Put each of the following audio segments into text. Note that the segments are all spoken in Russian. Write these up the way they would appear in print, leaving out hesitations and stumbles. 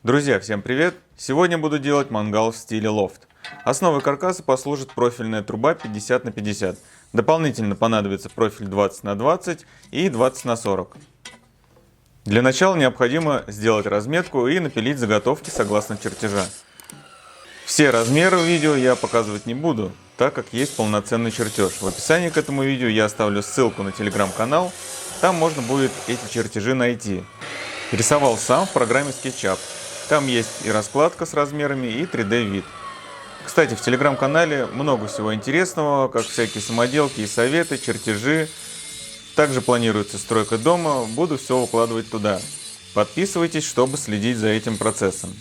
Друзья, всем привет! Сегодня буду делать мангал в стиле лофт. Основой каркаса послужит профильная труба 50 на 50. Дополнительно понадобится профиль 20 на 20 и 20 на 40. Для начала необходимо сделать разметку и напилить заготовки согласно чертежа. Все размеры в видео я показывать не буду, так как есть полноценный чертеж. В описании к этому видео я оставлю ссылку на телеграм-канал, там можно будет эти чертежи найти. Рисовал сам в программе SketchUp. Там есть и раскладка с размерами, и 3D вид. Кстати, в телеграм-канале много всего интересного, как всякие самоделки и советы, чертежи. Также планируется стройка дома, буду все укладывать туда. Подписывайтесь, чтобы следить за этим процессом.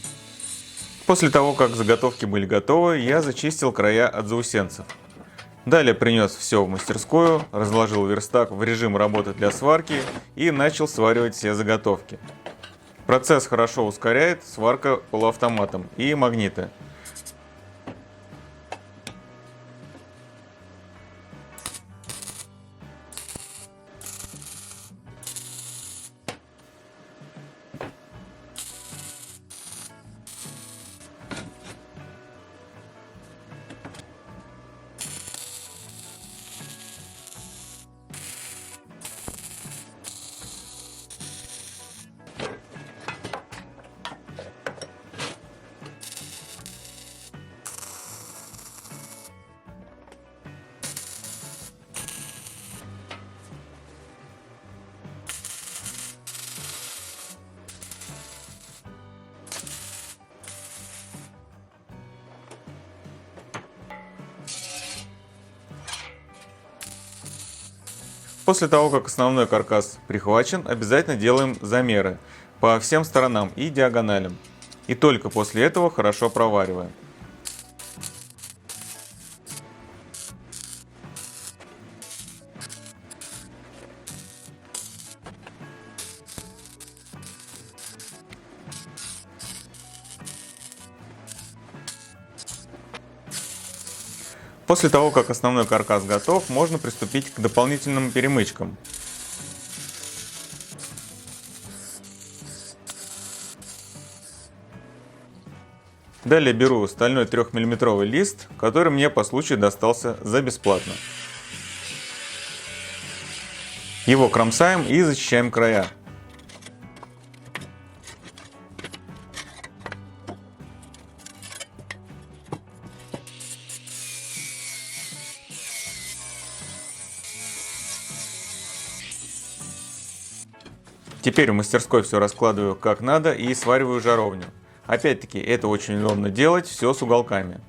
После того, как заготовки были готовы, я зачистил края от заусенцев. Далее принес все в мастерскую, разложил верстак в режим работы для сварки и начал сваривать все заготовки. Процесс хорошо ускоряет сварка полуавтоматом и магниты. После того, как основной каркас прихвачен, обязательно делаем замеры по всем сторонам и диагоналям. И только после этого хорошо провариваем. После того, как основной каркас готов, можно приступить к дополнительным перемычкам. Далее беру стальной 3-мм лист, который мне по случаю достался за бесплатно. Его кромсаем и зачищаем края. Теперь в мастерской все раскладываю как надо и свариваю жаровню. Опять-таки, это очень удобно делать, все с уголками.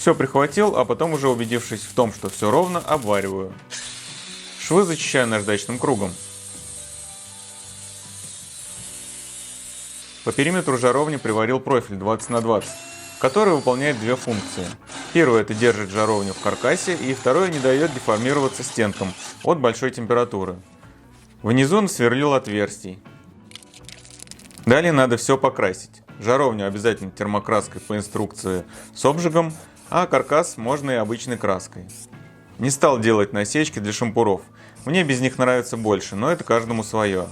Все прихватил, а потом уже убедившись в том, что все ровно, обвариваю. Швы зачищаю наждачным кругом. По периметру жаровни приварил профиль 20 на 20, который выполняет две функции. Первое — это держит жаровню в каркасе, и второе — не дает деформироваться стенкам от большой температуры. Внизу насверлил отверстий. Далее надо все покрасить. Жаровню обязательно термокраской по инструкции с обжигом, а каркас можно и обычной краской. Не стал делать насечки для шампуров. Мне без них нравится больше, но это каждому свое.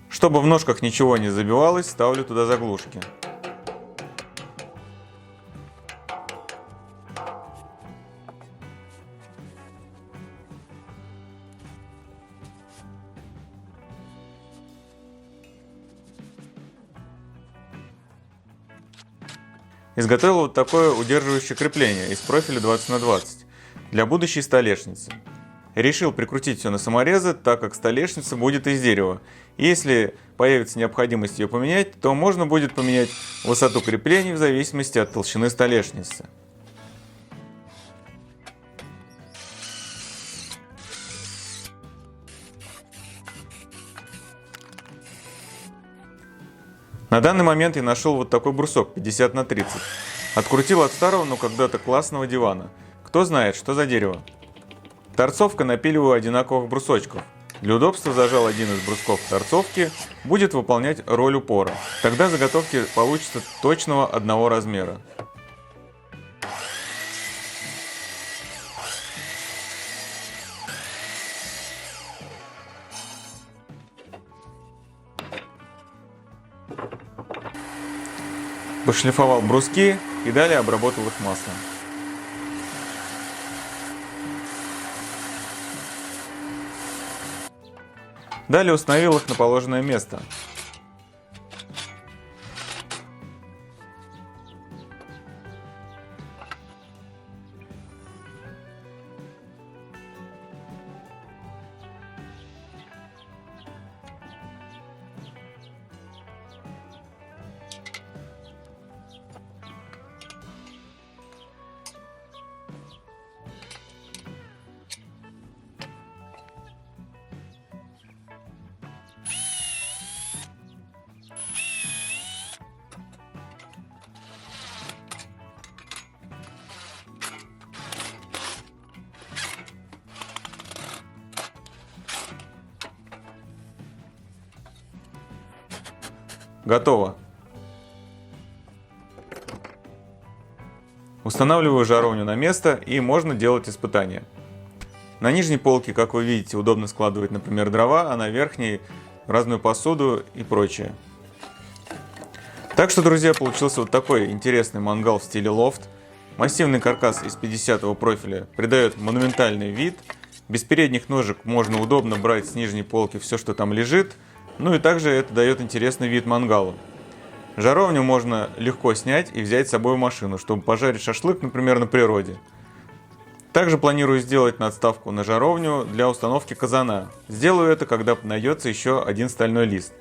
Чтобы в ножках ничего не забивалось, ставлю туда заглушки. Изготовил вот такое удерживающее крепление из профиля 20 на 20 для будущей столешницы. Решил прикрутить все на саморезы, так как столешница будет из дерева. И если появится необходимость ее поменять, то можно будет поменять высоту креплений в зависимости от толщины столешницы. На данный момент я нашел вот такой брусок 50 на 30. Открутил от старого, но когда-то классного дивана. Кто знает, что за дерево. Торцовка напиливаю одинаковых брусочков. Для удобства зажал один из брусков торцовки, будет выполнять роль упора. Тогда заготовки получатся точного одного размера. Пошлифовал бруски и далее обработал их маслом. Далее установил их на положенное место. Готово. Устанавливаю жаровню на место и можно делать испытания. На нижней полке, как вы видите, удобно складывать, например, дрова, а на верхней разную посуду и прочее. Так что, друзья, получился вот такой интересный мангал в стиле лофт. Массивный каркас из 50-го профиля придает монументальный вид. Без передних ножек можно удобно брать с нижней полки все, что там лежит. Ну и также это дает интересный вид мангалу. Жаровню можно легко снять и взять с собой в машину, чтобы пожарить шашлык, например, на природе. Также планирую сделать надставку на жаровню для установки казана. Сделаю это, когда найдется еще один стальной лист.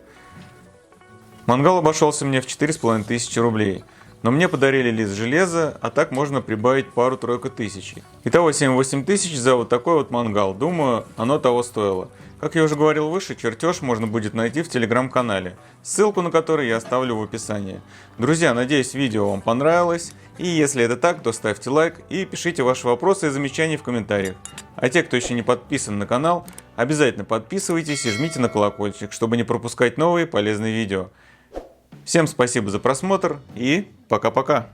Мангал обошелся мне в 4500 рублей. Но мне подарили лист железа, а так можно прибавить пару-тройку тысяч. Итого 7-8 тысяч за вот такой вот мангал. Думаю, оно того стоило. Как я уже говорил выше, чертеж можно будет найти в телеграм-канале, ссылку на который я оставлю в описании. Друзья, надеюсь, видео вам понравилось. И если это так, то ставьте лайк и пишите ваши вопросы и замечания в комментариях. А те, кто еще не подписан на канал, обязательно подписывайтесь и жмите на колокольчик, чтобы не пропускать новые полезные видео. Всем спасибо за просмотр и пока-пока!